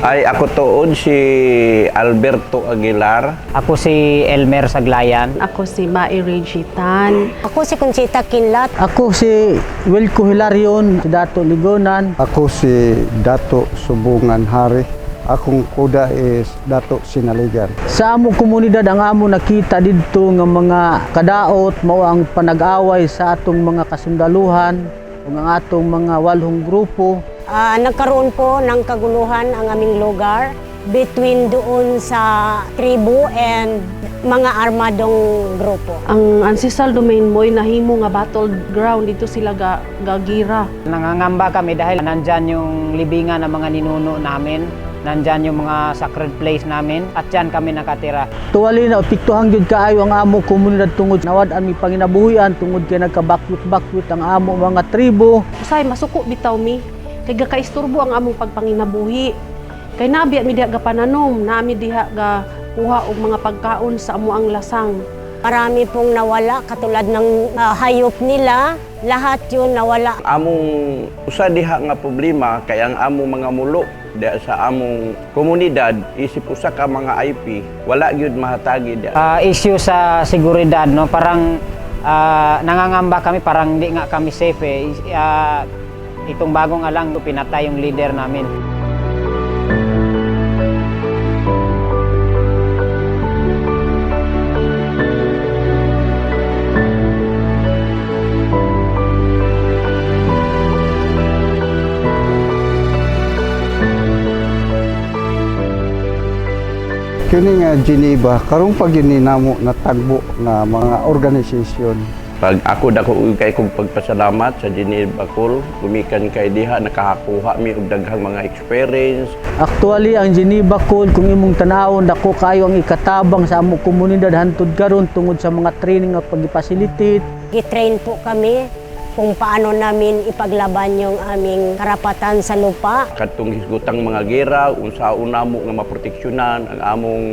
Ay, ako tuod si Alberto Aguilar. Ako si Elmer Saglayan. Ako si Mai Regitan. Ako si Conchita Kinlat. Ako si Wilco Hilarion, si Dato Ligonan. Ako si Dato Subungan Hari. Akong kuda is Dato Sinaligan. Sa among komunidad ang amo nakita didto nga mga kadaot mao ang panag-away sa atong mga kasundaluhan ug ang atong mga walhong grupo. Nagkaroon po ng kaguluhan ang aming lugar between doon sa tribu and mga armadong grupo. Ang ancestral domain mo'y nahimo nga battleground dito sila gagira. Nangangamba kami dahil nandyan yung libingan ng mga ninuno namin. Nandyan yung mga sacred place namin at dyan kami nakatira. Tuwali na piktuhang gyud kaayo ang amo komunidad tungod nawad-an mi panginabuhian tungod kay nagkabakwit-bakwit ang amo mga tribo. Usay masuko bitaw mi. Kay gakaisturbo ang among pagpanginabuhi. Kay nabiya mi diha ga pananom, nami diha ga kuha og mga pagkaon sa amo ang lasang. Marami pong nawala katulad ng hayop nila. Lahat yun nawala. Among usa diha nga problema kay ang among mga mulo diha sa among komunidad isip usa ka mga IP wala gyud mahatagi diha. Issue sa seguridad, no? Parang nangangamba kami, parang hindi nga kami safe eh. Itong bagong alang, pinatay yung leader namin. Kini nga Geneva, karong pag namo natagbo na mga organisasyon. Pag ako dako kay kog pagpasalamat sa Geneva Call, gumikan kay diha nakakuha mi og daghang mga experience. Actually ang Geneva Call kung imong tanawon dako kayo ang ikatabang sa among komunidad hantud karon tungod sa mga training nga pag-facilitate. Gitrain po kami kung paano namin ipaglaban yung aming karapatan sa lupa. Kadtong hisgutang mga gera, unsaon namo nga maproteksyonan ang among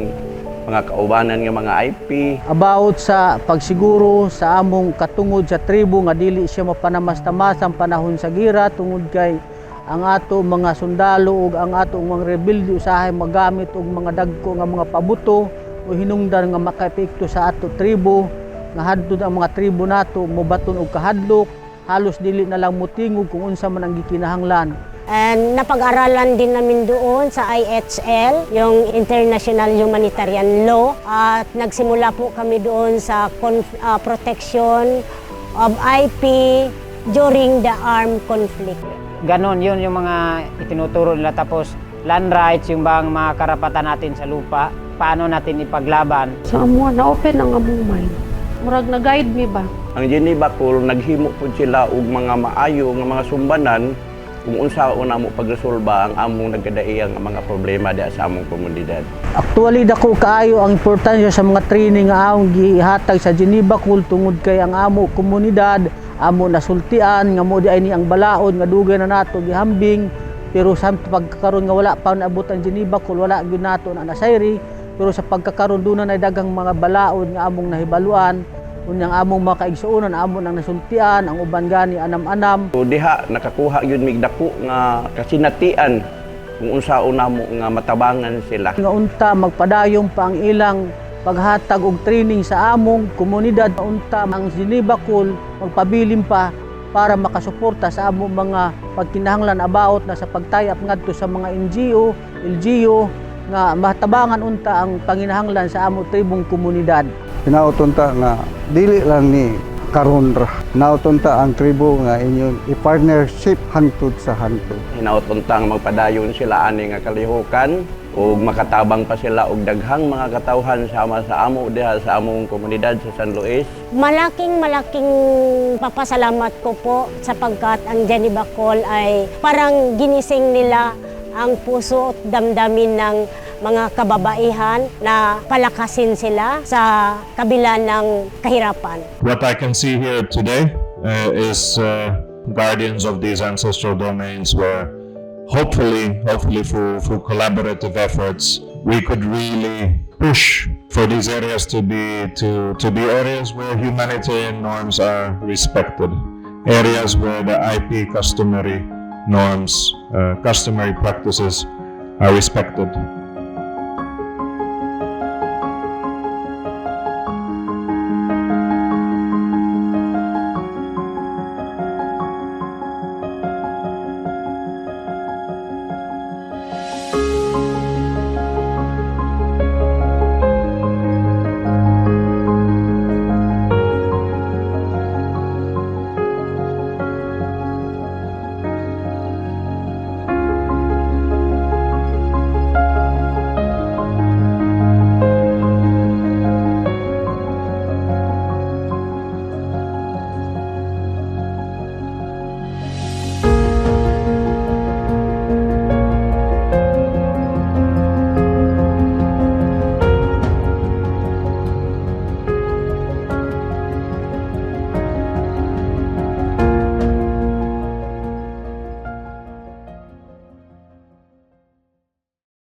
mga kaubanan nga mga IP. About sa pagsiguro sa among katungod sa tribo nga dili siya mapanamas-tamas ang panahon sa gira tungod kay ang ato mga sundalo ug ang ato mga rebelde usahay magamit og mga dagko nga mga pabuto o hinungdan nga makaepekto sa ato tribo nga hadtod ang mga tribo nato mobaton og kahadlok halos dili na lang mutingog kung unsa man ang gikinahanglan. And napag-aralan din namin doon sa IHL, yung International Humanitarian Law. At nagsimula po kami doon sa protection of IP during the armed conflict. Ganon, yun yung mga itinuturo nila. Tapos land rights, yung bang mga karapatan natin sa lupa, paano natin ipaglaban. Sa amo na-open ang among mind. Murag na-guide mi ba? Ang Geneva Call naghimo pud sila og mga maayo nga mga sumbanan kung unsaon namo pagresolba ang among nagkadaiyang mga problema diha sa among komunidad. Actually dako kaayo ang importansya sa mga training nga among gihatag sa Geneva Call tungod kay ang amo komunidad amo nasultian nga mo di ay ni ang balaod nga dugay na nato gihambing pero sa pagkakaroon nga wala pa naabot ang Geneva Call wala gyud nato na nasayri pero sa pagkakaroon doon na daghang mga balaod nga among nahibaluan unyang among mga kaigsuonan amon ang nasultian ang uban gani anam-anam. So diha nakakuha gyud mig dako nga kasinatian kung unsaon namo nga matabangan sila. Nga unta magpadayon pa ang ilang paghatag og training sa among komunidad. Unta ang Geneva Call magpabilin pa para makasuporta sa among mga pagkinahanglan about na sa pagtayap ngadto sa mga NGO, LGU nga matabangan unta ang panginahanglan sa among tribong komunidad. Pinautunta nga dili lang ni karon ra. Nautunta ang tribo nga inyon i-partnership hangtod sa hangtod. Hinautuntang magpadayon sila ani nga kalihukan ug makatabang pa sila og daghang mga katawhan sama sa amo diha sa among komunidad sa San Luis. Malaking papasalamat ko po sapagkat ang Geneva Call ay parang ginising nila ang puso at damdamin ng mga kababaihan na palakasin sila sa kabila ng kahirapan. What I can see here today is guardians of these ancestral domains where hopefully through collaborative efforts we could really push for these areas to be areas where humanitarian norms are respected, areas where the IP customary norms, customary practices are respected.